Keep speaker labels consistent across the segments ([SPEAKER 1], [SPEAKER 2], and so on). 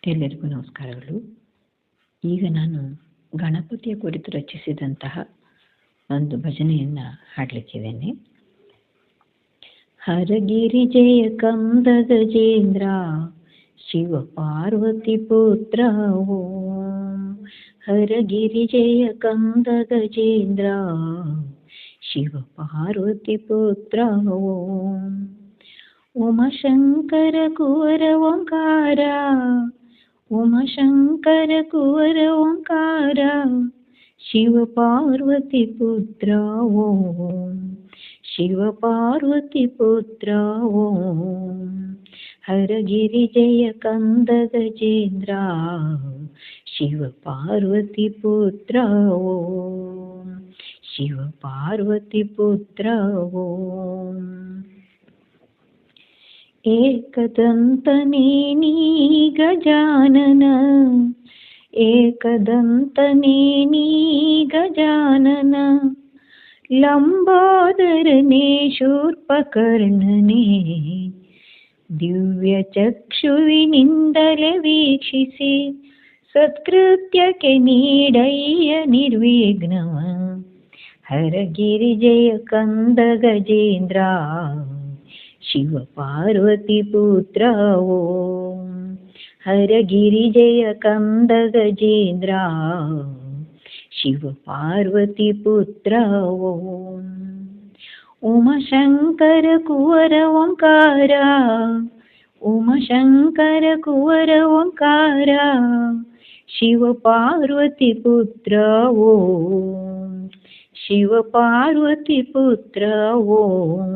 [SPEAKER 1] ಎಲ್ಲರಿಗೂ ನಮಸ್ಕಾರಗಳು. ಈಗ ನಾನು ಗಣಪತಿಯ ಕುರಿತು ರಚಿಸಿದಂತಹ ಒಂದು ಭಜನೆಯನ್ನು ಹಾಡಲಿಕ್ಕಿದ್ದೇನೆ. ಹರಗಿರಿ ಜಯ ಕಂದ ಗಜೇಂದ್ರ ಶಿವ ಪಾರ್ವತಿ ಪುತ್ರ ಓಂ. ಹರಗಿರಿ ಜಯ ಕಂದ ಗಜೇಂದ್ರ ಶಿವ ಪಾರ್ವತಿ ಪುತ್ರ ಓಂ. ಉಮಶಂಕರ ಕುವರ ಓಂಕಾರ, ಉಮಶಂಕರ ಕುವರ ಓಂಕಾರ ಶಿವ ಪಾರ್ವತಿ ಪುತ್ರ ಓಂ. ಶಿವ ಪಾರ್ವತಿ ಪುತ್ರ ಓಂ. ಹರಗಿರಿ ಜಯ ಕಂದ ಗಜೇಂದ್ರ ಶಿವ ಪಾರ್ವತಿ ಪುತ್ರ ಓಂ. ಶಿವ ಪಾರ್ವತಿ ಪುತ್ರ ಓಂ. ಏಕದಂತನೇ ನೀ ಗಜಾನನ, ಏಕದಂತನೇ ನೀ ಗಜಾನನ, ಲಂಬೋದರನೇ ಶೂರ್ಪಕರ್ಣನೇ, ದಿವ್ಯ ಚಕ್ಷುವಿನಿಂದಲೇ ವೀಕ್ಷಿಸಿ ಸತ್ಕೃತ್ಯಕ್ಕೆ ನೀಡಯ್ಯ ನಿರ್ವಿಘ್ನವ. ಹರಗಿರಿ ಜಯ ಕಂದ ಗಜೇಂದ್ರ ಶಿವ ಪಾರ್ವತಿ ಪುತ್ರ ಓಂ. ಹರಗಿರಿ ಜಯ ಕಂದ ಗಜೇಂದ್ರ ಶಿವ ಪಾರ್ವತಿ ಪುತ್ರ ಓಂ. ಉಮಶಂಕರ ಕುವರ ಓಂಕಾರ, ಉಮಶಂಕರ ಕುವರ ಓಂಕಾರ ಶಿವ ಪಾರ್ವತಿ ಪುತ್ರ ಓಂ. ಶಿವ ಪಾರ್ವತಿ ಪುತ್ರ ಓಂ.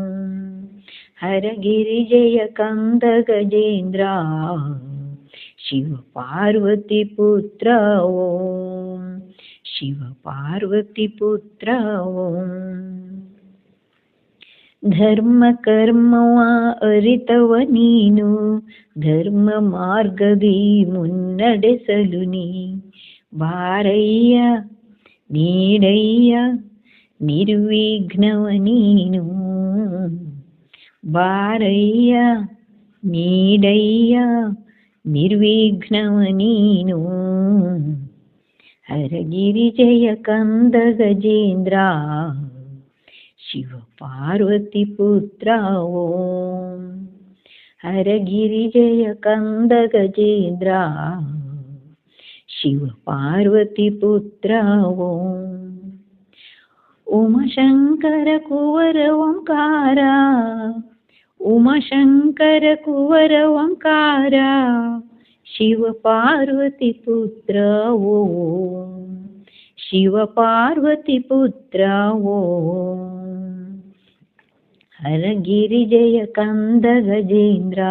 [SPEAKER 1] ಹರಗಿರಿ ಜಯ ಕಂದ ಗಜೇಂದ್ರ ಶಿವ ಪಾರ್ವತಿ ಪುತ್ರ ಓಂ. ಶಿವ ಪಾರ್ವತಿ ಪುತ್ರ ಓಂ. ಧರ್ಮ ಕರ್ಮವ ಅರಿತವ ನೀನು, ಧರ್ಮ ಮಾರ್ಗದಿ ಮುನ್ನಡೆಸಲು ನೀ ಬಾರಯ್ಯ ನೀಡಯ್ಯ ನಿರ್ವಿಘ್ನವ ನೀನು. ಬಾರಯ್ಯ ನೀಡಯ್ಯ ನಿರ್ವಿಘ್ನವ ನೀನು. ಹರಗಿರಿ ಜಯ ಕಂದ ಗಜೇಂದ್ರ ಶಿವ ಪಾರ್ವತಿ ಪುತ್ರ ಓಂ. ಹರಗಿರಿ ಜಯ ಕಂದ ಗಜೇಂದ್ರ ಶಿವ ಪಾರ್ವತಿ ಪುತ್ರ ಓಂ. ಉಮಶಂಕರ ಕುವರ ಓಂಕಾರ, ಉಮಶಂಕರ ಕುವರ ಓಂಕಾರ ಶಿವ ಪಾರ್ವತಿ ಪುತ್ರ ಓಂ. ಶಿವ ಪಾರ್ವತಿ ಪುತ್ರ ಓಂ. ಹರಗಿರಿ ಜಯ ಕಂದ ಗಜೇಂದ್ರ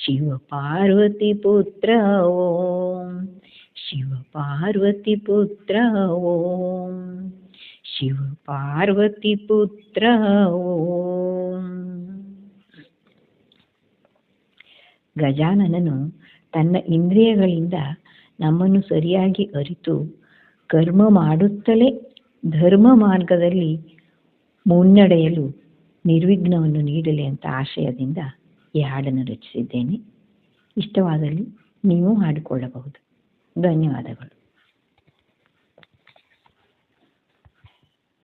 [SPEAKER 1] ಶಿವ ಪಾರ್ವತಿ ಪುತ್ರ ಓಂ. ಶಿವ ಪಾರ್ವತಿ ಪುತ್ರ ಓಂ. ಶಿವ ಪಾರ್ವತಿ ಪುತ್ರ ಓಂ. ಗಜಾನನನು ತನ್ನ ಇಂದ್ರಿಯಗಳಿಂದ ನಮ್ಮನ್ನು ಸರಿಯಾಗಿ ಅರಿತು ಕರ್ಮ ಮಾಡುತ್ತಲೇ ಧರ್ಮ ಮಾರ್ಗದಲ್ಲಿ ಮುನ್ನಡೆಯಲು ನಿರ್ವಿಘ್ನವನ್ನು ನೀಡಲಿ ಅಂತ ಆಶಯದಿಂದ ಈ ಹಾಡನ್ನು ರಚಿಸಿದ್ದೇನೆ. ಇಷ್ಟವಾದಲ್ಲಿ ನೀವು ಹಾಡಿಕೊಳ್ಳಬಹುದು. ಧನ್ಯವಾದಗಳು.